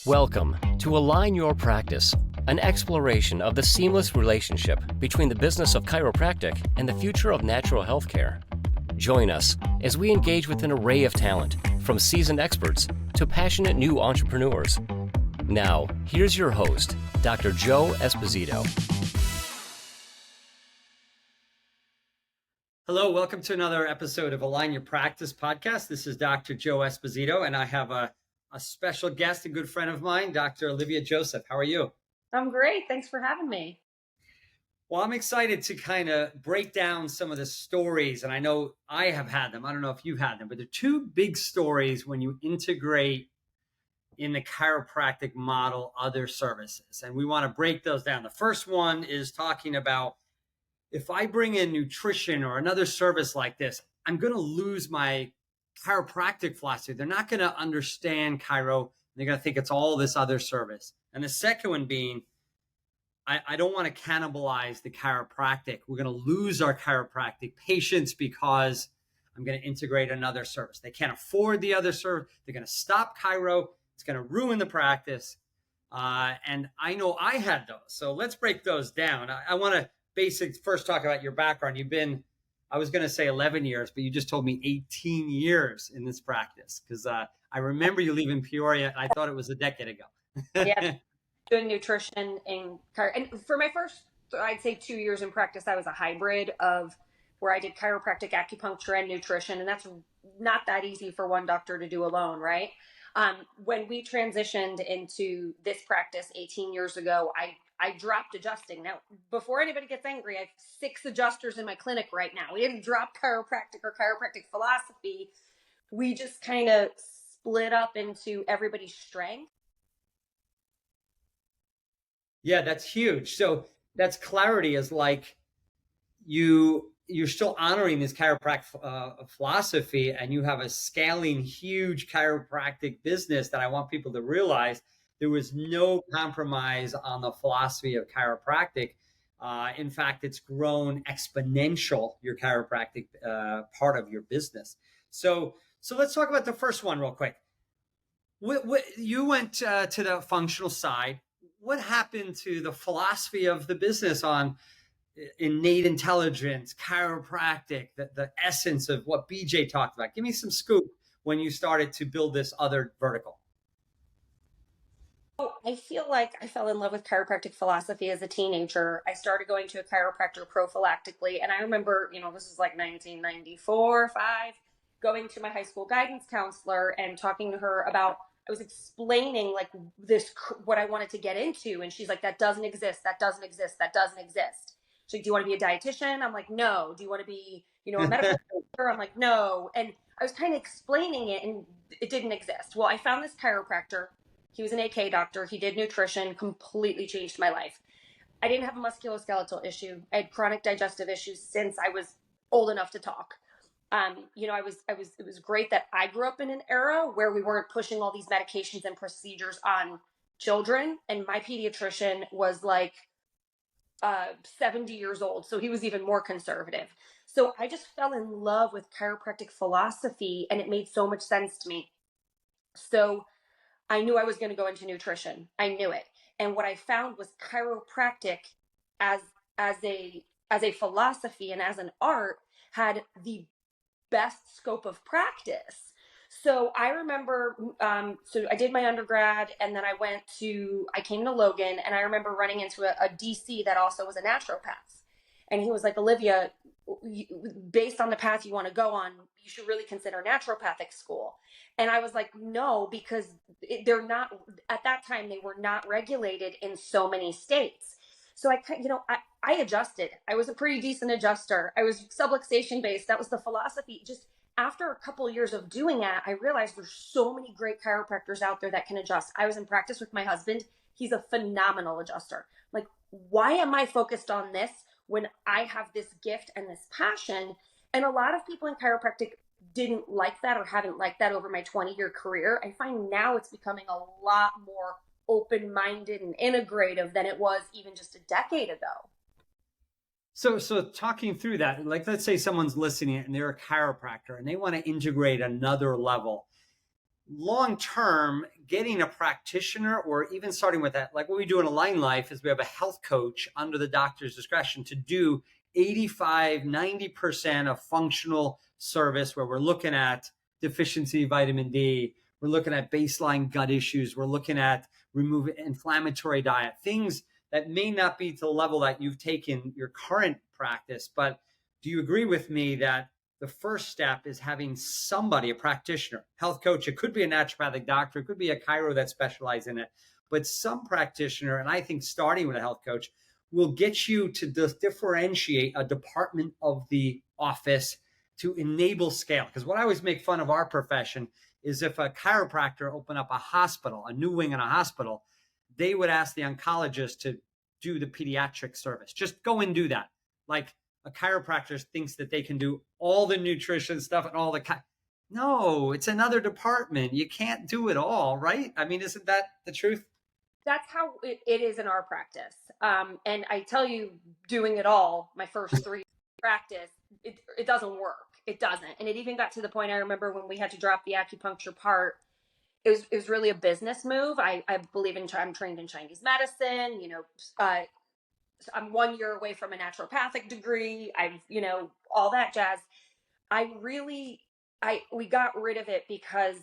Welcome to Align Your Practice, an exploration of the seamless relationship between the business of chiropractic and the future of natural health care. Join us as we engage with an array of talent, from seasoned experts to passionate new entrepreneurs. Now, here's your host, Dr. Joe Esposito. Hello, welcome to another episode of Align Your Practice podcast. This is Dr. Joe Esposito, and I have a special guest, a good friend of mine, Dr. Olivia Joseph. How are you? I'm great. Thanks for having me. Well, I'm excited to kind of break down some of the stories, and I know I have had them. I don't know if you've had them, but there are two big stories when you integrate in the chiropractic model other services, and we want to break those down. The first one is talking about, if I bring in nutrition or another service like this, I'm going to lose my chiropractic philosophy. They're not going to understand chiro. They're going to think it's all this other service. And the second one being, I don't want to cannibalize the chiropractic. We're going to lose our chiropractic patients because I'm going to integrate another service. They can't afford the other service. They're going to stop chiro. It's going to ruin the practice. And I know I had those. So let's break those down. I want to first talk about your background. You've been, I was going to say 11 years, but you just told me 18 years in this practice, because I remember you leaving Peoria. I thought it was a decade ago. Yeah, doing nutrition and for my first, I'd say 2 years in practice, I was a hybrid of where I did chiropractic, acupuncture, and nutrition, and that's not that easy for one doctor to do alone, right? When we transitioned into this practice 18 years ago, I dropped adjusting. Now, before anybody gets angry, I have 6 adjusters in my clinic right now. We didn't drop chiropractic or chiropractic philosophy. We just kind of split up into everybody's strength. Yeah, that's huge. So that's clarity, is like you're still honoring this chiropractic philosophy, and you have a scaling huge chiropractic business that I want people to realize there was no compromise on the philosophy of chiropractic. In fact, it's grown exponential, your chiropractic part of your business. So let's talk about the first one real quick. You went to the functional side. What happened to the philosophy of the business on innate intelligence, chiropractic, the essence of what BJ talked about? Give me some scoop when you started to build this other vertical. I feel like I fell in love with chiropractic philosophy as a teenager. I started going to a chiropractor prophylactically. And I remember, this is like 1994, 5, going to my high school guidance counselor and talking to her about, I was explaining like what I wanted to get into. And she's like, that doesn't exist. That doesn't exist. That doesn't exist. She's like, do you want to be a dietitian? I'm like, no. Do you want to be, a medical doctor? I'm like, no. And I was kind of explaining it, and it didn't exist. Well, I found this chiropractor. He was an AK doctor. He did nutrition, completely changed my life. I didn't have a musculoskeletal issue. I had chronic digestive issues since I was old enough to talk. It was great that I grew up in an era where we weren't pushing all these medications and procedures on children. And my pediatrician was like 70 years old. So he was even more conservative. So I just fell in love with chiropractic philosophy, and it made so much sense to me. So I knew I was going to go into nutrition. I knew it. And what I found was chiropractic as a philosophy and as an art had the best scope of practice. So I remember, so I did my undergrad, and then I came to Logan, and I remember running into a DC that also was a naturopath. And he was like, Olivia, based on the path you want to go on, you should really consider naturopathic school. And I was like, no, because they're not, at that time, they were not regulated in so many states. So I adjusted. I was a pretty decent adjuster. I was subluxation based. That was the philosophy. Just after a couple of years of doing that, I realized there's so many great chiropractors out there that can adjust. I was in practice with my husband. He's a phenomenal adjuster. Like, why am I focused on this when I have this gift and this passion? And a lot of people in chiropractic didn't like that or haven't liked that over my 20-year career. I find now it's becoming a lot more open-minded and integrative than it was even just a decade ago. So talking through that, like, let's say someone's listening and they're a chiropractor and they want to integrate another level. Long term, getting a practitioner, or even starting with that, like what we do in Align Life is we have a health coach under the doctor's discretion to do 85-90% of functional service, where we're looking at deficiency vitamin D, we're looking at baseline gut issues, we're looking at removing inflammatory diet, things that may not be to the level that you've taken your current practice. But do you agree with me that the first step is having somebody, a practitioner, health coach? It could be a naturopathic doctor, it could be a chiro that specializes in it, but some practitioner, and I think starting with a health coach, will get you to differentiate a department of the office to enable scale. Because what I always make fun of our profession is if a chiropractor opened up a hospital, a new wing in a hospital, they would ask the oncologist to do the pediatric service. Just go and do that. Like a chiropractor thinks that they can do all the nutrition stuff and all the no, it's another department. You can't do it all, right? I mean, isn't that the truth? That's how it is in our practice. And I tell you, doing it all, my first 3 practice, it doesn't work. It doesn't. And it even got to the point, I remember when we had to drop the acupuncture part, it was really a business move. I believe I'm trained in Chinese medicine, I'm 1 year away from a naturopathic degree. All that jazz. We got rid of it because,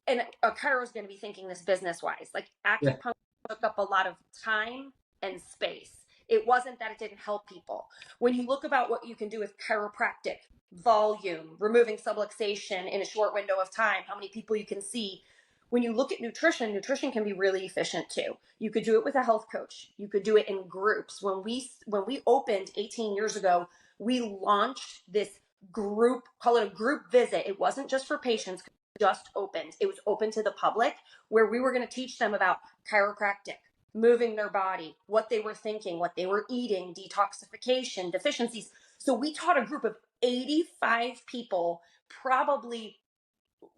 and a chiro is going to be thinking this business wise, like acupuncture took up a lot of time and space. It wasn't that it didn't help people. When you look about what you can do with chiropractic, volume, removing subluxation in a short window of time, how many people you can see. When you look at nutrition can be really efficient too. You could do it with a health coach. You could do it in groups. When we opened 18 years ago, we launched this group, call it a group visit. It wasn't just for patients, just opened. It was open to the public, where we were going to teach them about chiropractic, moving their body, what they were thinking, what they were eating, detoxification, deficiencies. So we taught a group of 85 people, probably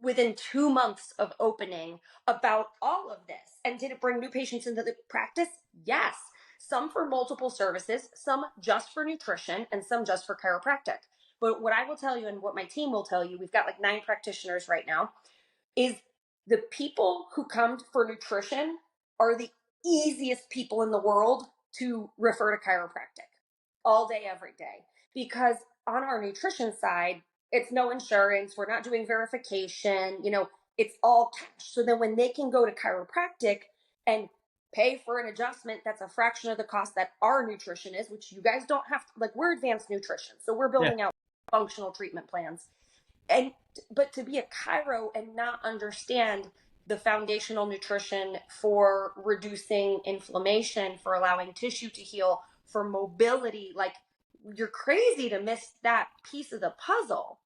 within 2 months of opening, about all of this. And did it bring new patients into the practice? Yes. Some for multiple services, some just for nutrition, and some just for chiropractic. But what I will tell you, and what my team will tell you, we've got like 9 practitioners right now, is the people who come for nutrition are the easiest people in the world to refer to chiropractic all day, every day. Because on our nutrition side, it's no insurance. We're not doing verification. It's all cash. So then when they can go to chiropractic and pay for an adjustment that's a fraction of the cost that our nutrition is, which you guys don't have to, like, we're advanced nutrition. So we're building out functional treatment plans. But to be a chiro and not understand the foundational nutrition for reducing inflammation, for allowing tissue to heal, for mobility, like, you're crazy to miss that piece of the puzzle.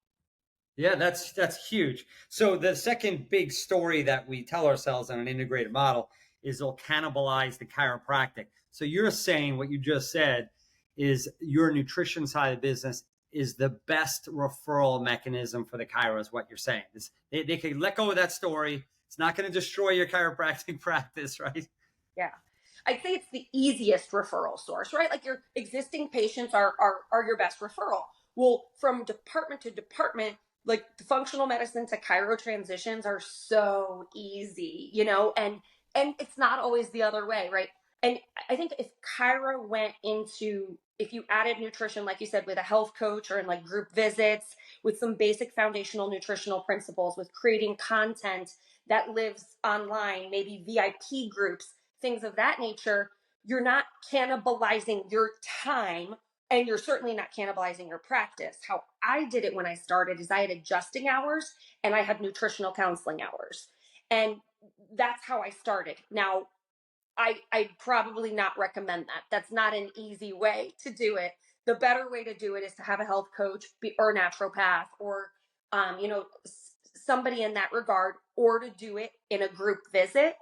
Yeah, that's huge. So the second big story that we tell ourselves on an integrated model is it'll cannibalize the chiropractic. So you're saying what you just said is your nutrition side of the business is the best referral mechanism for the chiro, is what you're saying. They can let go of that story. It's not going to destroy your chiropractic practice, right? Yeah. I'd say it's the easiest referral source, right? Like, your existing patients are your best referral. Well, from department to department, like the functional medicine to chiro transitions are so easy, and it's not always the other way, right? And I think if chiro went into, if you added nutrition, like you said, with a health coach or in like group visits, with some basic foundational nutritional principles, with creating content that lives online, maybe VIP groups, things of that nature, you're not cannibalizing your time, and you're certainly not cannibalizing your practice. How I did it when I started is I had adjusting hours and I had nutritional counseling hours. And that's how I started. Now, I'd probably not recommend that. That's not an easy way to do it. The better way to do it is to have a health coach or naturopath or, somebody in that regard, or to do it in a group visit.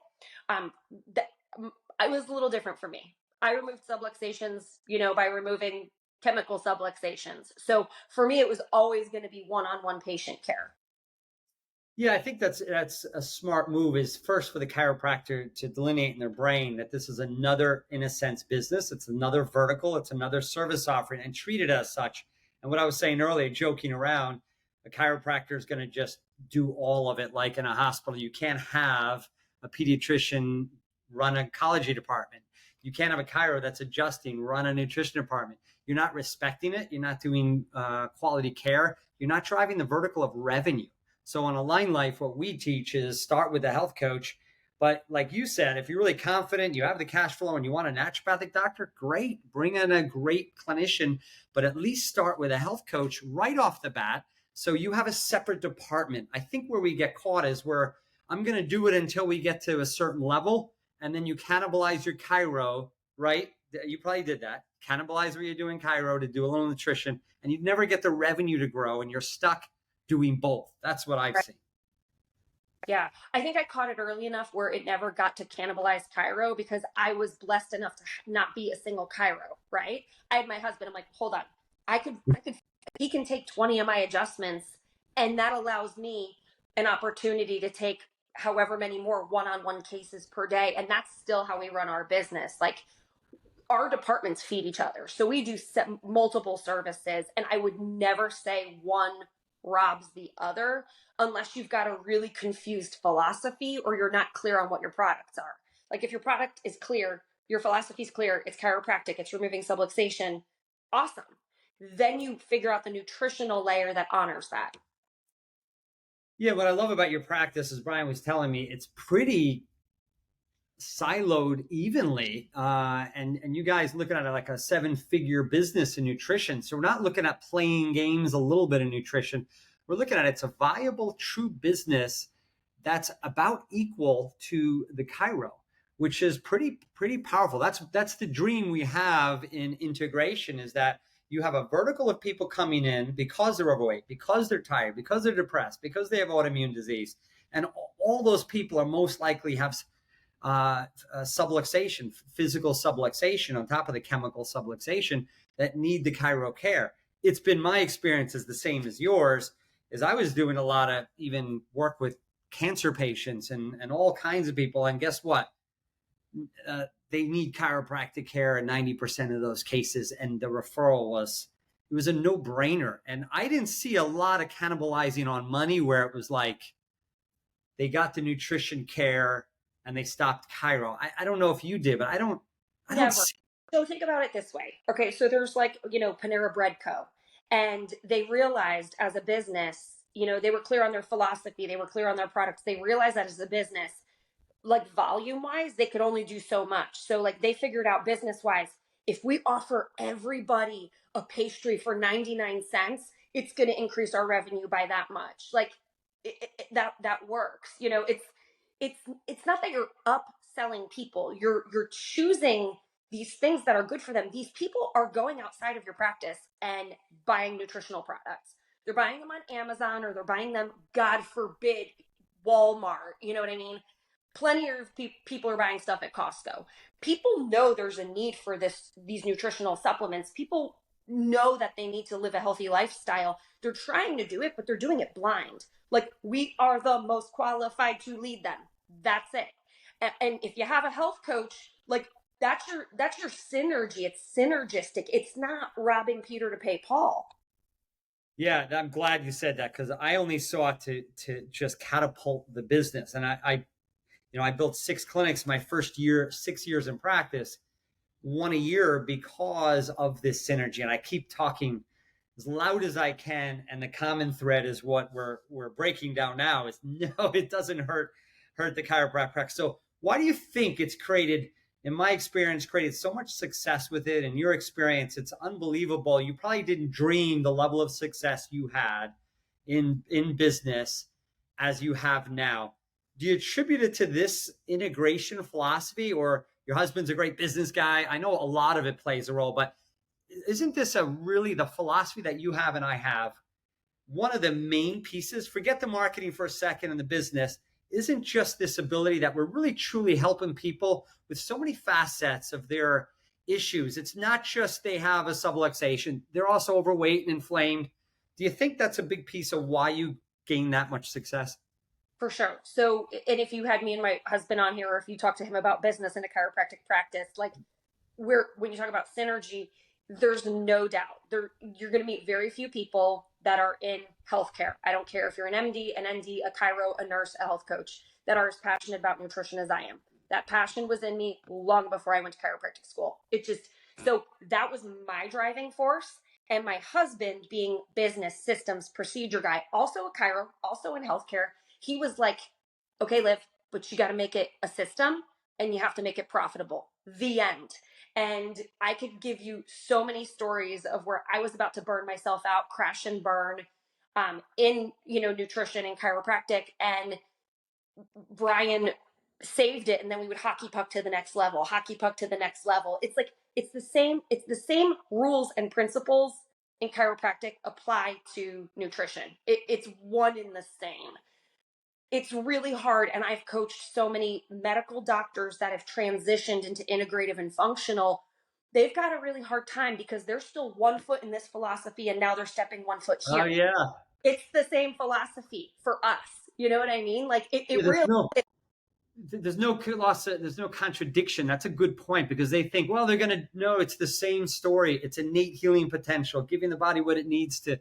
It was a little different for me. I removed subluxations, by removing chemical subluxations. So for me, it was always going to be one-on-one patient care. Yeah, I think that's a smart move, is first for the chiropractor to delineate in their brain that this is another, in a sense, business. It's another vertical. It's another service offering, and treat it as such. And what I was saying earlier, joking around, a chiropractor is going to just do all of it like in a hospital. You can't have a pediatrician run a oncology department. You can't have a chiro that's adjusting, run a nutrition department. You're not respecting it. You're not doing quality care. You're not driving the vertical of revenue. So on Align Life, what we teach is start with a health coach. But like you said, if you're really confident, you have the cash flow and you want a naturopathic doctor, great. Bring in a great clinician, but at least start with a health coach right off the bat. So you have a separate department. I think where we get caught is where I'm going to do it until we get to a certain level. And then you cannibalize your chiro, right? You probably did that. Cannibalize what you're doing chiro to do a little nutrition, and you never get the revenue to grow, and you're stuck doing both. That's what I've seen. Yeah, I think I caught it early enough where it never got to cannibalize chiro because I was blessed enough to not be a single chiro, right? I had my husband. I'm like, hold on, he can take 20 of my adjustments, and that allows me an opportunity to take however many more one-on-one cases per day. And that's still how we run our business. Like, our departments feed each other. So we do multiple services, and I would never say one robs the other unless you've got a really confused philosophy or you're not clear on what your products are. Like, if your product is clear, your philosophy is clear, it's chiropractic, it's removing subluxation, awesome. Then you figure out the nutritional layer that honors that. Yeah, what I love about your practice, as Brian was telling me, it's pretty siloed evenly, and you guys looking at it like a 7-figure business in nutrition. So we're not looking at playing games, a little bit of nutrition. We're looking at it's a viable, true business that's about equal to the chiro, which is pretty powerful. That's the dream we have in integration, is that you have a vertical of people coming in because they're overweight, because they're tired, because they're depressed, because they have autoimmune disease. And all those people are most likely have subluxation, physical subluxation on top of the chemical subluxation that need the chiro care. It's been my experience is the same as yours, is I was doing a lot of even work with cancer patients and all kinds of people. And guess what? They need chiropractic care in 90% of those cases. And the referral was a no-brainer. And I didn't see a lot of cannibalizing on money where it was like they got the nutrition care and they stopped chiro. I don't know if you did, but I don't see. So think about it this way. Okay, so there's Panera Bread Co. And they realized as a business, they were clear on their philosophy, they were clear on their products. They realized that as a business, like volume wise, they could only do so much. So like they figured out business wise, if we offer everybody a pastry for 99 cents, it's going to increase our revenue by that much. Like that works. It's not that you're upselling people. You're choosing these things that are good for them. These people are going outside of your practice and buying nutritional products. They're buying them on Amazon, or they're buying them, God forbid, Walmart. You know what I mean? Plenty of people are buying stuff at Costco. People know there's a need for these nutritional supplements. People know that they need to live a healthy lifestyle. They're trying to do it, but they're doing it blind. Like, we are the most qualified to lead them. That's it. And if you have a health coach, like, that's your synergy. It's synergistic. It's not robbing Peter to pay Paul. Yeah, I'm glad you said that, because I only saw it to just catapult the business. And I built 6 clinics my first year, 6 years in practice, 1 a year, because of this synergy. And I keep talking as loud as I can. And the common thread is what we're breaking down now is, no, it doesn't hurt the chiropractic. So why do you think it's created, in my experience, created so much success with it? In your experience, it's unbelievable. You probably didn't dream the level of success you had in business as you have now. Do you attribute it to this integration philosophy, or your husband's a great business guy? I know a lot of it plays a role, but isn't this really the philosophy that you have and I have? One of the main pieces, forget the marketing for a second and the business, isn't just this ability that we're really truly helping people with so many facets of their issues. It's not just they have a subluxation, they're also overweight and inflamed. Do you think that's a big piece of why you gain that much success? For sure. So, and if you had me and my husband on here, or if you talk to him about business in a chiropractic practice, like, when you talk about synergy, there's no doubt you're going to meet very few people that are in healthcare. I don't care if you're an MD, an ND, a chiro, a nurse, a health coach. that are as passionate about nutrition as I am. That passion was in me long before I went to chiropractic school. So that was my driving force. And my husband, being business systems procedure guy, also a chiro, also in healthcare, he was like, okay, Liv, but you got to make it a system and you have to make it profitable. The end. And I could give you so many stories of where I was about to burn myself out, crash and burn, in, nutrition and chiropractic. And Brian saved it. And then we would hockey puck to the next level. It's the same rules and principles in chiropractic apply to nutrition. It's one in the same. It's really hard. And I've coached so many medical doctors that have transitioned into integrative and functional. They've got a really hard time because they're still 1 foot in this philosophy and now they're stepping 1 foot here. Oh, yeah. It's the same philosophy for us. You know what I mean? Like there's no contradiction. That's a good point, because they think, well, they're going to know it's the same story. It's innate healing potential, giving the body what it needs to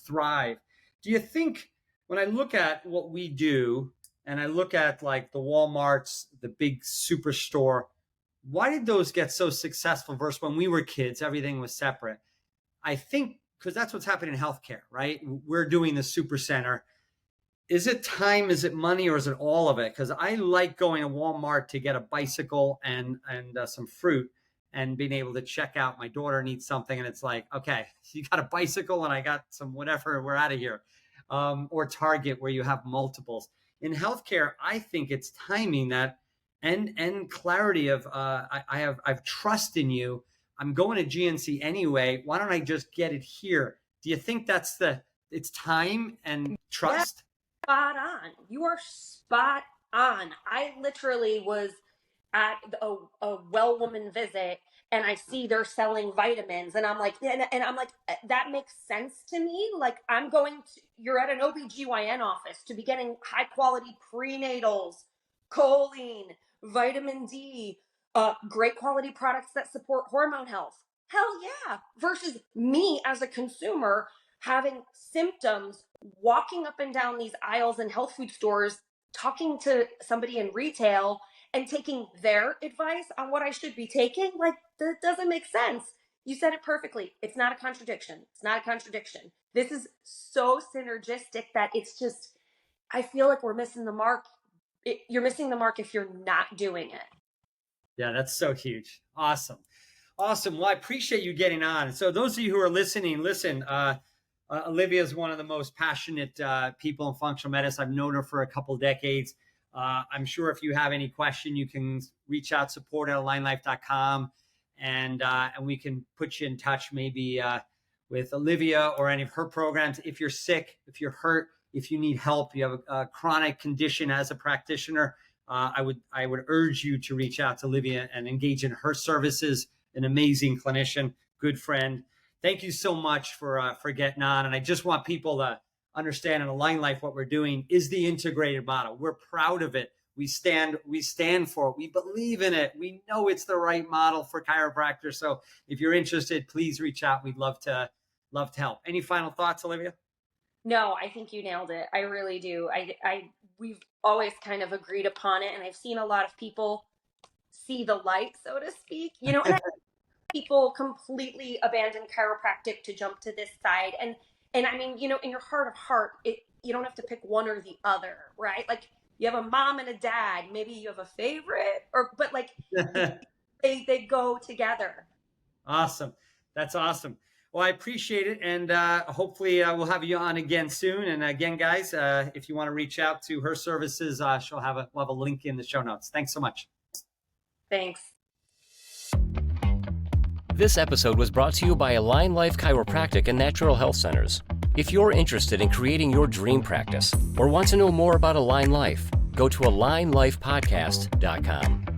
thrive. Do you think, when I look at what we do and I look at like the Walmarts, the big superstore, why did those get so successful versus when we were kids, everything was separate? I think because that's what's happening in healthcare, right? We're doing the super center. Is it time? Is it money? Or is it all of it? Because I like going to Walmart to get a bicycle and some fruit and being able to check out. My daughter needs something and it's like, okay, you got a bicycle and I got some whatever, we're out of here. Or Target, where you have multiples. In healthcare, I think it's timing that and clarity of I've trust in you. I'm going to GNC anyway. Why don't I just get it here? Do you think it's time and trust? Yeah. Spot on. You are spot on. I literally was at a well woman visit and I see they're selling vitamins and I'm like, and I'm like, that makes sense to me. Like you're at an OBGYN office to be getting high quality prenatals, choline, vitamin D, great quality products that support hormone health. Hell yeah. Versus me as a consumer having symptoms, walking up and down these aisles in health food stores, talking to somebody in retail and taking their advice on what I should be taking. Like, that doesn't make sense. You said it perfectly. It's not a contradiction. This is so synergistic that it's just, I feel like we're missing the mark. You're missing the mark if you're not doing it. Yeah, that's so huge. Awesome. Well, I appreciate you getting on. So those of you who are listening, listen, Olivia is one of the most passionate people in functional medicine. I've known her for a couple of decades. I'm sure if you have any question, you can reach out, support@alignlife.com, and we can put you in touch maybe with Olivia or any of her programs. If you're sick, if you're hurt, if you need help, you have a chronic condition as a practitioner, I would urge you to reach out to Olivia and engage in her services. An amazing clinician, good friend. Thank you so much for getting on. And I just want people to understand in Align Life what we're doing is the integrated model. We're proud of it. We stand for it. We believe in it. We know it's the right model for chiropractors. So if you're interested, please reach out. We'd love to help. Any final thoughts, Olivia? No, I think you nailed it. I really do. We've always kind of agreed upon it, and I've seen a lot of people see the light, so to speak. And people completely abandon chiropractic to jump to this side. And I mean, in your heart of heart, you don't have to pick one or the other, right? Like, you have a mom and a dad, maybe you have a favorite, but like they go together. Awesome. That's awesome. Well, I appreciate it. And hopefully we'll have you on again soon. And again, guys, if you want to reach out to her services, we'll have a link in the show notes. Thanks so much. Thanks. This episode was brought to you by Align Life Chiropractic and Natural Health Centers. If you're interested in creating your dream practice or want to know more about Align Life, go to alignlifepodcast.com.